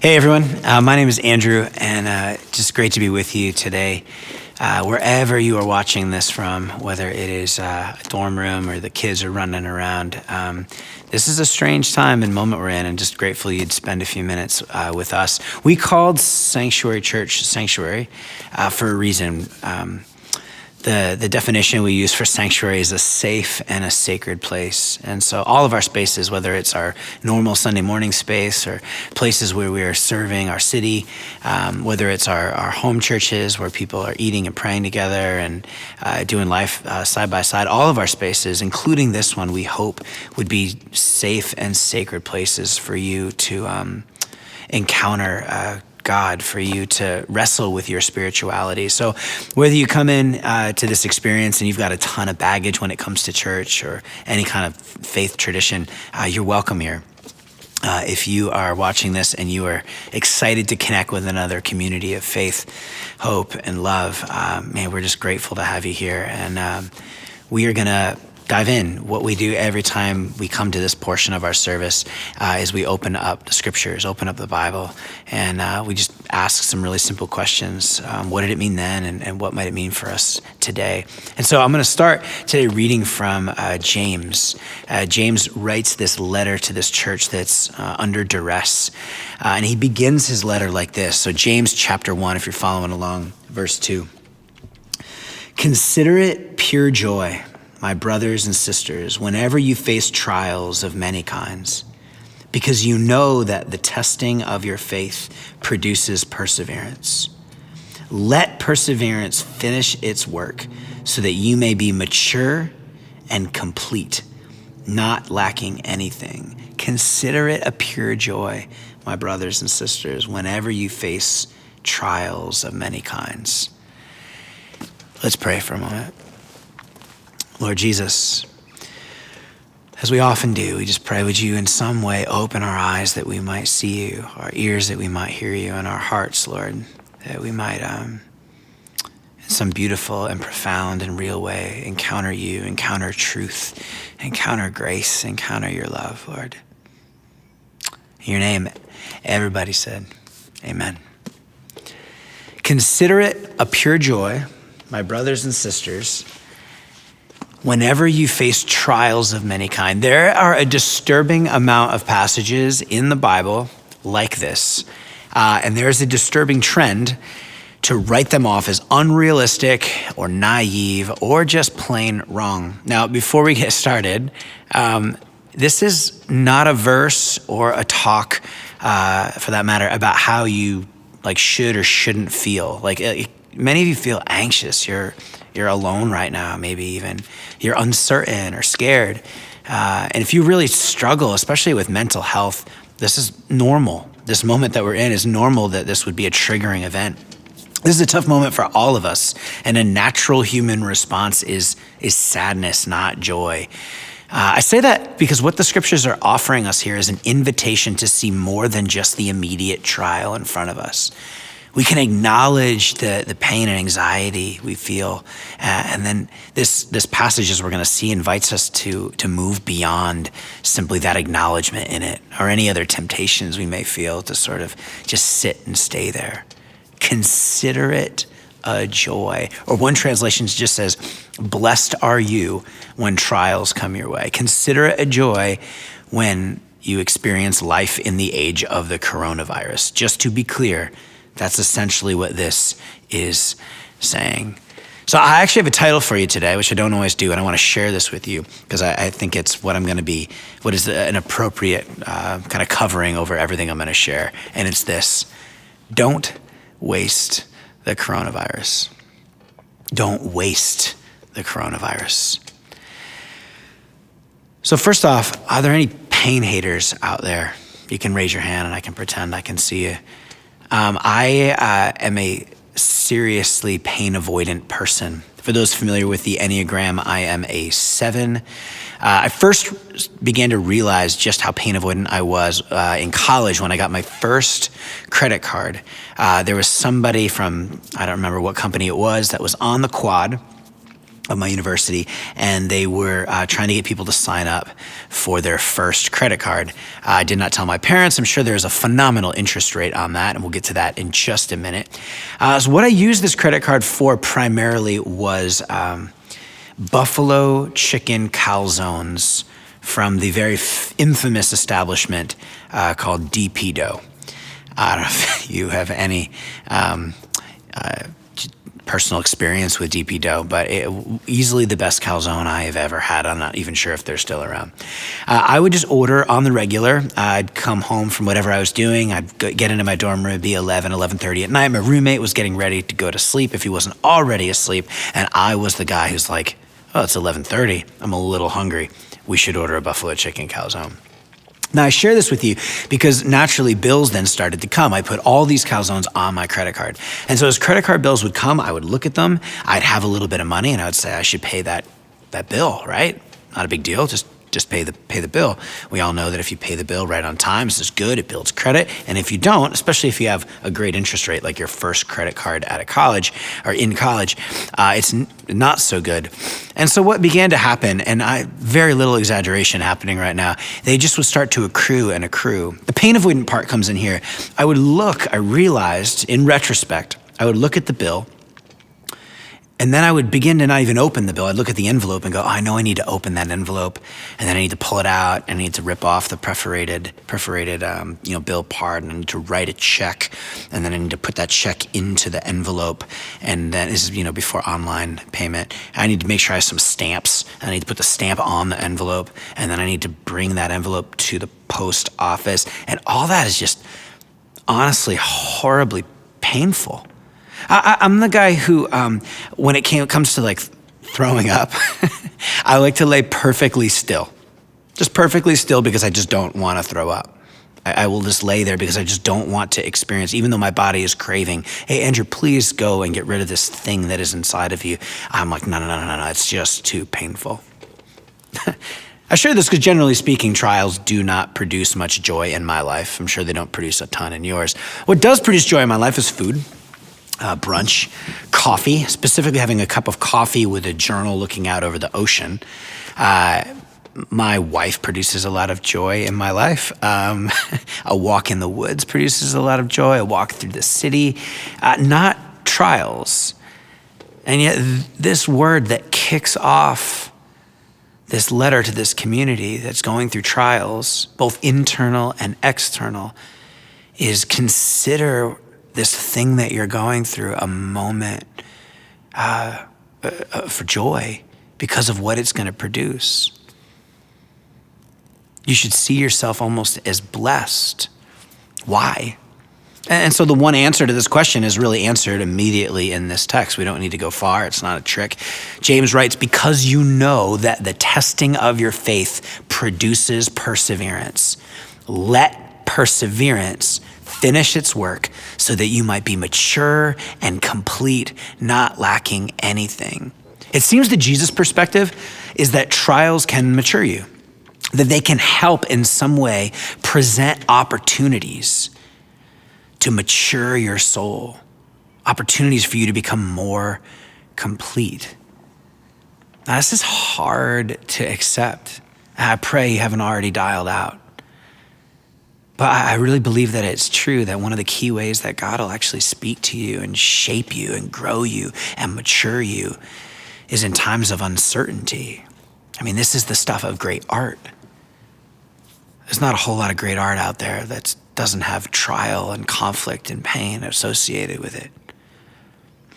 Hey everyone, my name is Andrew, and just great to be with you today. Wherever you are watching this from, whether it is a dorm room or the kids are running around, this is a strange time and moment we're in, and just grateful you'd spend a few minutes with us. We called Sanctuary Church Sanctuary for a reason. The definition we use for sanctuary is a safe and a sacred place. And so all of our spaces, whether it's our normal Sunday morning space or places where we are serving our city, whether it's our home churches where people are eating and praying together and doing life side by side, all of our spaces, including this one, we hope would be safe and sacred places for you to encounter God, for you to wrestle with your spirituality. So whether you come in to this experience and you've got a ton of baggage when it comes to church or any kind of faith tradition, you're welcome here. If you are watching this and you are excited to connect with another community of faith, hope, and love, man, we're just grateful to have you here. And we are going to dive in. What we do every time we come to this portion of our service is we open up the scriptures, open up the Bible, and we just ask some really simple questions. What did it mean then, and what might it mean for us today? And so I'm going to start today reading from James. James writes this letter to this church that's under duress, and he begins his letter like this. So James chapter 1, if you're following along, verse 2. Consider it pure joy, my brothers and sisters, whenever you face trials of many kinds, because you know that the testing of your faith produces perseverance. Let perseverance finish its work so that you may be mature and complete, not lacking anything. Consider it a pure joy, my brothers and sisters, whenever you face trials of many kinds. Let's pray for a moment. Lord Jesus, as we often do, we just pray, would you in some way open our eyes that we might see you, our ears that we might hear you, and our hearts, Lord, that we might, in some beautiful and profound and real way, encounter you, encounter truth, encounter grace, encounter your love, Lord. In your name, everybody said, amen. Consider it a pure joy, my brothers and sisters, whenever you face trials of many kind. There are a disturbing amount of passages in the Bible like this, and there's a disturbing trend to write them off as unrealistic or naive or just plain wrong. Now, before we get started, this is not a verse or a talk, for that matter, about how you should or shouldn't feel. Many of you feel anxious. You're alone right now, maybe even. You're uncertain or scared. And if you really struggle, especially with mental health, this is normal. This moment that we're in is normal, that this would be a triggering event. This is a tough moment for all of us, and a natural human response is sadness, not joy. I say that because what the scriptures are offering us here is an invitation to see more than just the immediate trial in front of us. We can acknowledge the pain and anxiety we feel. And then this passage, as we're going to see, invites us to move beyond simply that acknowledgement in it or any other temptations we may feel, to sort of just sit and stay there. Consider it a joy. Or one translation just says, blessed are you when trials come your way. Consider it a joy when you experience life in the age of the coronavirus. Just to be clear, that's essentially what this is saying. So I actually have a title for you today, which I don't always do, and I want to share this with you because I think it's what is an appropriate kind of covering over everything I'm going to share. And it's this: don't waste the coronavirus. Don't waste the coronavirus. So first off, are there any pain haters out there? You can raise your hand and I can pretend I can see you. I am a seriously pain avoidant person. For those familiar with the Enneagram, I am a 7. I first began to realize just how pain avoidant I was in college when I got my first credit card. There was somebody from, I don't remember what company it was, that was on the quad, of my university, and they were trying to get people to sign up for their first credit card. I did not tell my parents. I'm sure there's a phenomenal interest rate on that, and we'll get to that in just a minute. So what I used this credit card for primarily was buffalo chicken calzones from the very infamous establishment called DP Dough. I don't know if you have any personal experience with DP Dough, but easily the best calzone I have ever had. I'm not even sure if they're still around. I would just order on the regular. I'd come home from whatever I was doing. I'd get into my dorm room. It'd be 11:30 at night. My roommate was getting ready to go to sleep if he wasn't already asleep, and I was the guy who's like, oh, it's 11:30. I'm a little hungry. We should order a buffalo chicken calzone. Now, I share this with you because naturally bills then started to come. I put all these calzones on my credit card. And so as credit card bills would come, I would look at them. I'd have a little bit of money and I would say, I should pay that bill, right? Not a big deal. Just pay the bill. We all know that if you pay the bill right on time, this is good. It builds credit. And if you don't, especially if you have a great interest rate, like your first credit card out of college or in college, it's not so good. And so what began to happen, and very little exaggeration happening right now, they just would start to accrue and accrue. The pain avoidant part comes in here. I realized in retrospect, I would look at the bill, and then I would begin to not even open the bill. I'd look at the envelope and go, oh, I know I need to open that envelope. And then I need to pull it out and I need to rip off the perforated bill part, and I need to write a check. And then I need to put that check into the envelope. And then this is, before online payment. I need to make sure I have some stamps. And I need to put the stamp on the envelope. And then I need to bring that envelope to the post office. And all that is just honestly horribly painful. I'm the guy who, when it comes to like throwing up, I like to lay perfectly still. Just perfectly still because I just don't want to throw up. I will just lay there because I just don't want to experience, even though my body is craving, hey, Andrew, please go and get rid of this thing that is inside of you. I'm like, no, it's just too painful. I share this because generally speaking, trials do not produce much joy in my life. I'm sure they don't produce a ton in yours. What does produce joy in my life is food. Brunch, coffee, specifically having a cup of coffee with a journal looking out over the ocean. My wife produces a lot of joy in my life. A walk in the woods produces a lot of joy. A walk through the city, not trials. And yet this word that kicks off this letter to this community that's going through trials, both internal and external, is consider this thing that you're going through a moment for joy because of what it's going to produce. You should see yourself almost as blessed. Why? And so the one answer to this question is really answered immediately in this text. We don't need to go far. It's not a trick. James writes, because you know that the testing of your faith produces perseverance. Let perseverance finish its work so that you might be mature and complete, not lacking anything. It seems the Jesus perspective is that trials can mature you, that they can help in some way present opportunities to mature your soul, opportunities for you to become more complete. Now, this is hard to accept. I pray you haven't already dialed out. But I really believe that it's true that one of the key ways that God will actually speak to you and shape you and grow you and mature you is in times of uncertainty. I mean, this is the stuff of great art. There's not a whole lot of great art out there that doesn't have trial and conflict and pain associated with it.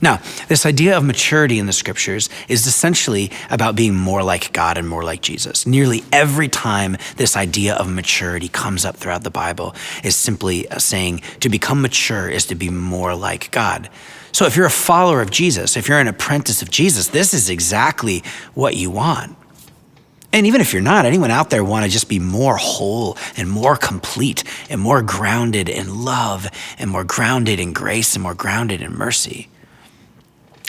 Now, this idea of maturity in the scriptures is essentially about being more like God and more like Jesus. Nearly every time this idea of maturity comes up throughout the Bible is simply saying to become mature is to be more like God. So if you're a follower of Jesus, if you're an apprentice of Jesus, this is exactly what you want. And even if you're not, anyone out there want to just be more whole and more complete and more grounded in love and more grounded in grace and more grounded in mercy.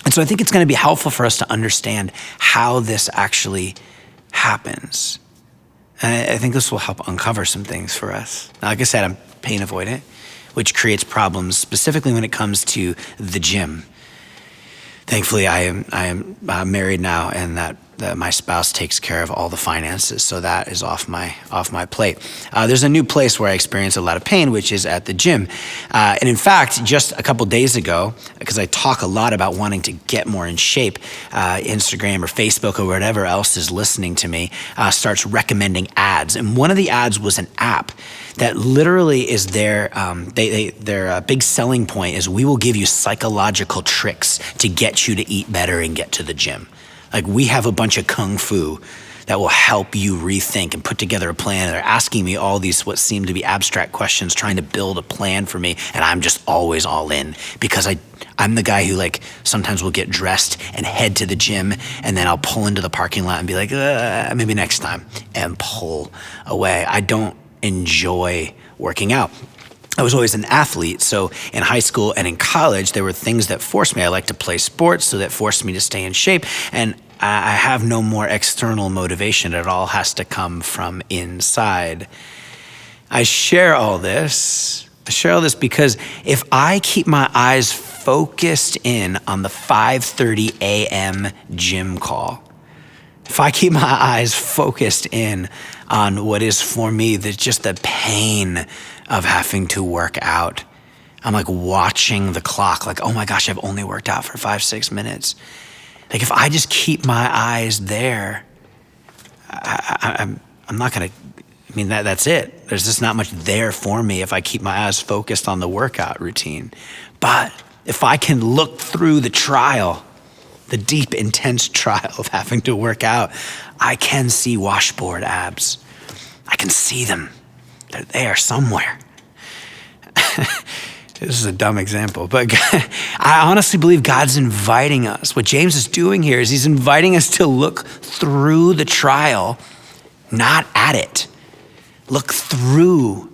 And so I think it's going to be helpful for us to understand how this actually happens. And I think this will help uncover some things for us. Now, like I said, I'm pain avoidant, which creates problems specifically when it comes to the gym. Thankfully, I am married now, and that my spouse takes care of all the finances, so that is off my plate. There's a new place where I experience a lot of pain, which is at the gym. And in fact, just a couple days ago, because I talk a lot about wanting to get more in shape, Instagram or Facebook or whatever else is listening to me starts recommending ads. And one of the ads was an app that literally is their big selling point is we will give you psychological tricks to get you to eat better and get to the gym. Like, we have a bunch of kung fu that will help you rethink and put together a plan. They're asking me all these what seem to be abstract questions, trying to build a plan for me, and I'm just always all in because I'm the guy who like sometimes will get dressed and head to the gym, and then I'll pull into the parking lot and be like, maybe next time, and pull away. I don't enjoy working out. I was always an athlete, so in high school and in college, there were things that forced me. I like to play sports, so that forced me to stay in shape, and I have no more external motivation. It all has to come from inside. I share all this because if I keep my eyes focused in on the 5:30 a.m. gym call, if I keep my eyes focused in on what is for me, just the pain of having to work out, I'm like watching the clock, like, oh my gosh, I've only worked out for 5-6 minutes. Like, if I just keep my eyes there, I'm not gonna, that's it. There's just not much there for me if I keep my eyes focused on the workout routine. But if I can look through the trial, the deep, intense trial of having to work out, I can see washboard abs. I can see them. They're there somewhere. This is a dumb example, but I honestly believe God's inviting us. What James is doing here is he's inviting us to look through the trial, not at it. Look through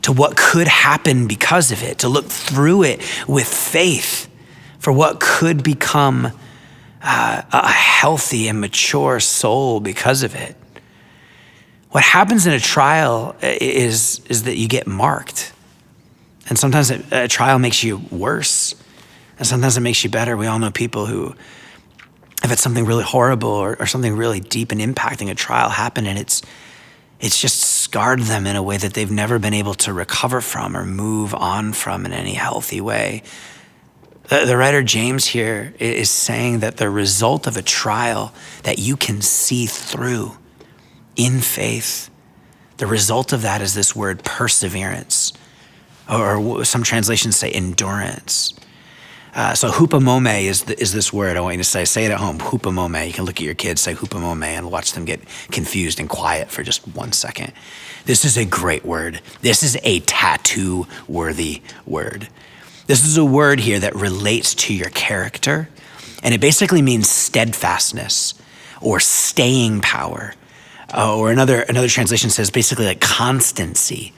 to what could happen because of it, to look through it with faith for what could become a healthy and mature soul because of it. What happens in a trial is that you get marked. And sometimes a trial makes you worse, and sometimes it makes you better. We all know people who have had something really horrible or something really deep and impacting a trial happen, and it's just scarred them in a way that they've never been able to recover from or move on from in any healthy way. The writer James here is saying that the result of a trial that you can see through in faith, the result of that is this word perseverance, or some translations say endurance. So hupomone is this word I want you to say it at home, hupomone. You can look at your kids, say hupomone, and watch them get confused and quiet for just 1 second. This is a great word. This is a tattoo-worthy word. This is a word here that relates to your character, and it basically means steadfastness or staying power. Or another translation says basically like constancy.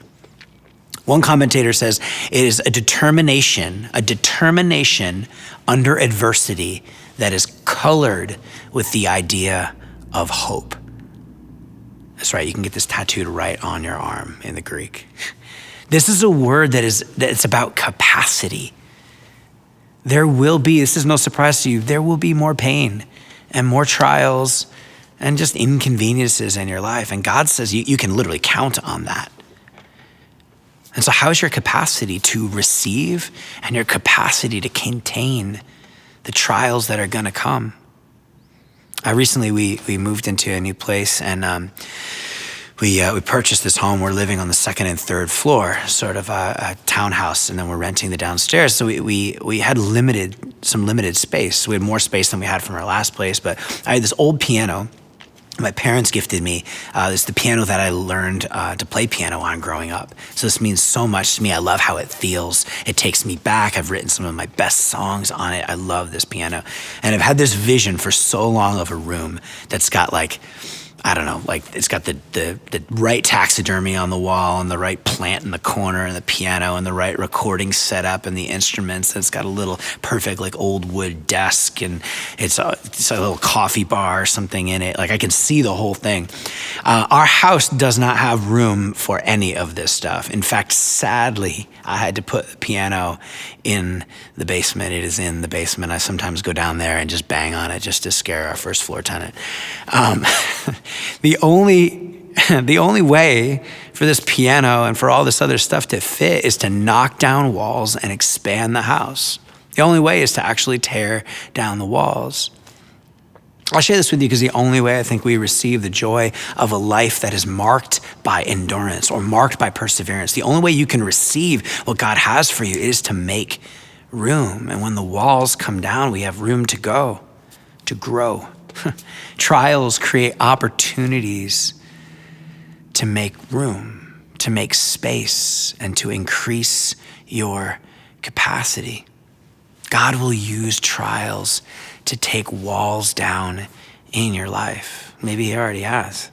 One commentator says it is a determination under adversity that is colored with the idea of hope. That's right, you can get this tattooed right on your arm in the Greek. This is a word that's about capacity. There will be, this is no surprise to you, there will be more pain and more trials and just inconveniences in your life. And God says you can literally count on that. And so how's your capacity to receive and your capacity to contain the trials that are gonna come? Recently we moved into a new place, and we purchased this home. We're living on the second and third floor, sort of a townhouse, and then we're renting the downstairs. So we had some limited space. We had more space than we had from our last place, but I had this old piano. My parents gifted me. It's the piano that I learned to play piano on growing up. So this means so much to me. I love how it feels. It takes me back. I've written some of my best songs on it. I love this piano. And I've had this vision for so long of a room that's got like I don't know, like it's got the right taxidermy on the wall and the right plant in the corner and the piano and the right recording setup and the instruments. And it's got a little perfect like old wood desk and it's a little coffee bar or something in it. Like I can see the whole thing. Our house does not have room for any of this stuff. In fact, sadly, I had to put the piano in the basement. It is in the basement. I sometimes go down there and just bang on it just to scare our first floor tenant. The only way for this piano and for all this other stuff to fit is to knock down walls and expand the house. The only way is to actually tear down the walls. I'll share this with you because the only way I think we receive the joy of a life that is marked by endurance or marked by perseverance, the only way you can receive what God has for you is to make room. And when the walls come down, we have room to go, to grow. Trials create opportunities to make room, to make space, and to increase your capacity. God will use trials to take walls down in your life. Maybe he already has.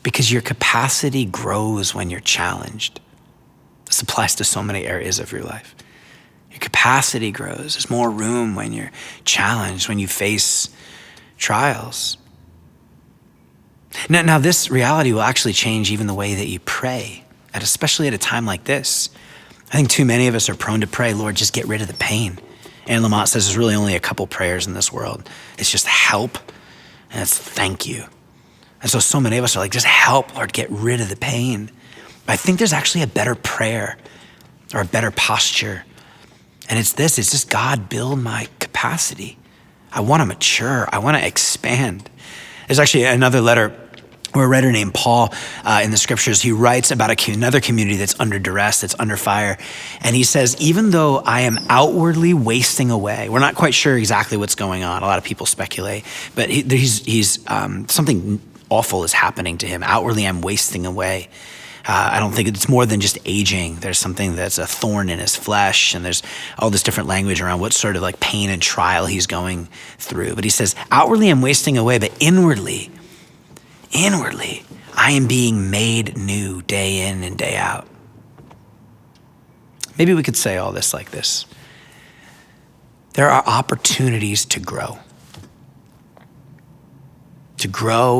Because your capacity grows when you're challenged. This applies to so many areas of your life. Your capacity grows. There's more room when you're challenged, when you face trials. Now, this reality will actually change even the way that you pray, and especially at a time like this. I think too many of us are prone to pray, Lord, just get rid of the pain. And Lamont says there's really only a couple prayers in this world. It's just help, and it's thank you. And so many of us are like, just help, Lord, get rid of the pain. But I think there's actually a better prayer or a better posture. And it's just God, build my capacity. I want to mature. I want to expand. There's actually another letter where a writer named Paul in the scriptures, he writes about another community that's under duress, that's under fire. And he says, even though I am outwardly wasting away, we're not quite sure exactly what's going on. A lot of people speculate, but he's something awful is happening to him. Outwardly, I'm wasting away. I don't think it's more than just aging. There's something that's a thorn in his flesh, and there's all this different language around what sort of like pain and trial he's going through. But he says, outwardly I'm wasting away, but inwardly, I am being made new day in and day out. Maybe we could say all this like this. There are opportunities to grow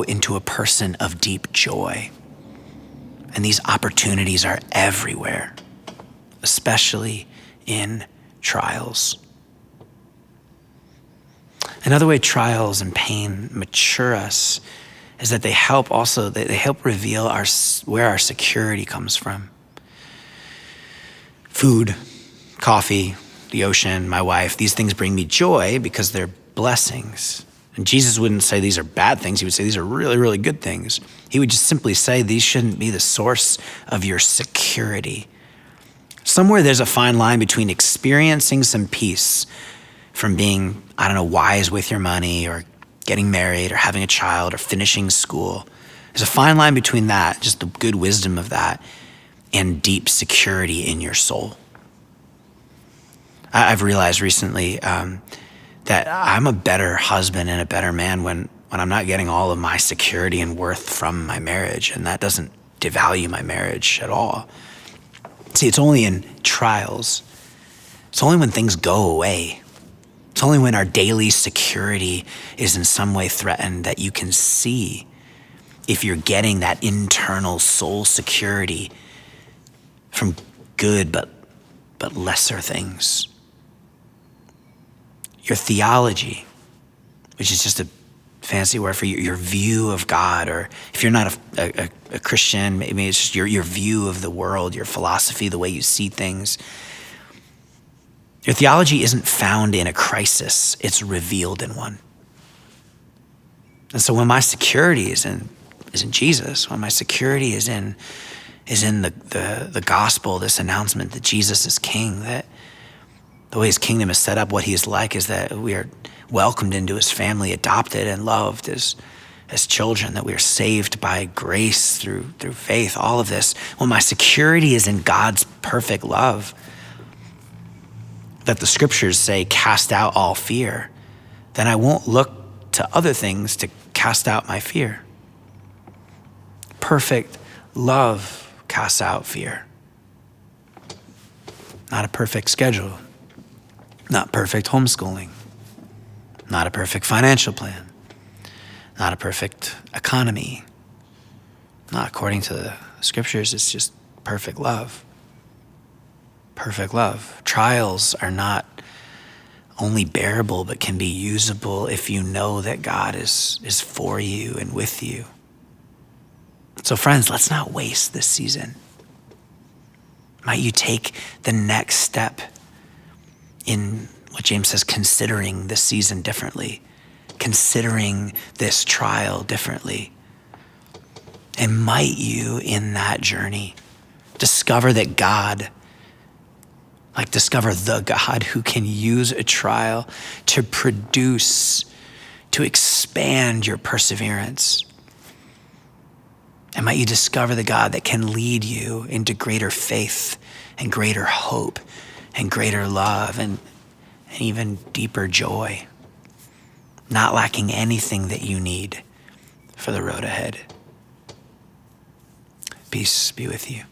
into a person of deep joy. And these opportunities are everywhere, especially in trials. Another way trials and pain mature us is that they help reveal where our security comes from. Food, coffee, the ocean, my wife, these things bring me joy because they're blessings. And Jesus wouldn't say these are bad things. He would say these are really, really good things. He would just simply say these shouldn't be the source of your security. Somewhere there's a fine line between experiencing some peace from being, wise with your money or getting married or having a child or finishing school. There's a fine line between that, just the good wisdom of that, and deep security in your soul. I've realized recently that I'm a better husband and a better man when I'm not getting all of my security and worth from my marriage, and that doesn't devalue my marriage at all. See, it's only in trials. It's only when things go away. It's only when our daily security is in some way threatened that you can see if you're getting that internal soul security from good but lesser things. Your theology, which is just a fancy word for your view of God, or if you're not a Christian, maybe it's just your view of the world, your philosophy, the way you see things. Your theology isn't found in a crisis, it's revealed in one. And so when my security is in Jesus, when my security is in the gospel, this announcement that Jesus is king, that the way his kingdom is set up, what he is like is that we are welcomed into his family, adopted and loved as children, that we are saved by grace through faith, all of this. When my security is in God's perfect love, that the scriptures say cast out all fear, then I won't look to other things to cast out my fear. Perfect love casts out fear. Not a perfect schedule, not perfect homeschooling, not a perfect financial plan, not a perfect economy, not according to the scriptures. It's just perfect love. Perfect love. Trials are not only bearable, but can be usable if you know that God is for you and with you. So friends, let's not waste this season. Might you take the next step in what James says, considering this season differently, considering this trial differently. And might you, in that journey, discover that God, discover the God who can use a trial to produce, to expand your perseverance. And might you discover the God that can lead you into greater faith and greater hope and greater love and even deeper joy, not lacking anything that you need for the road ahead. Peace be with you.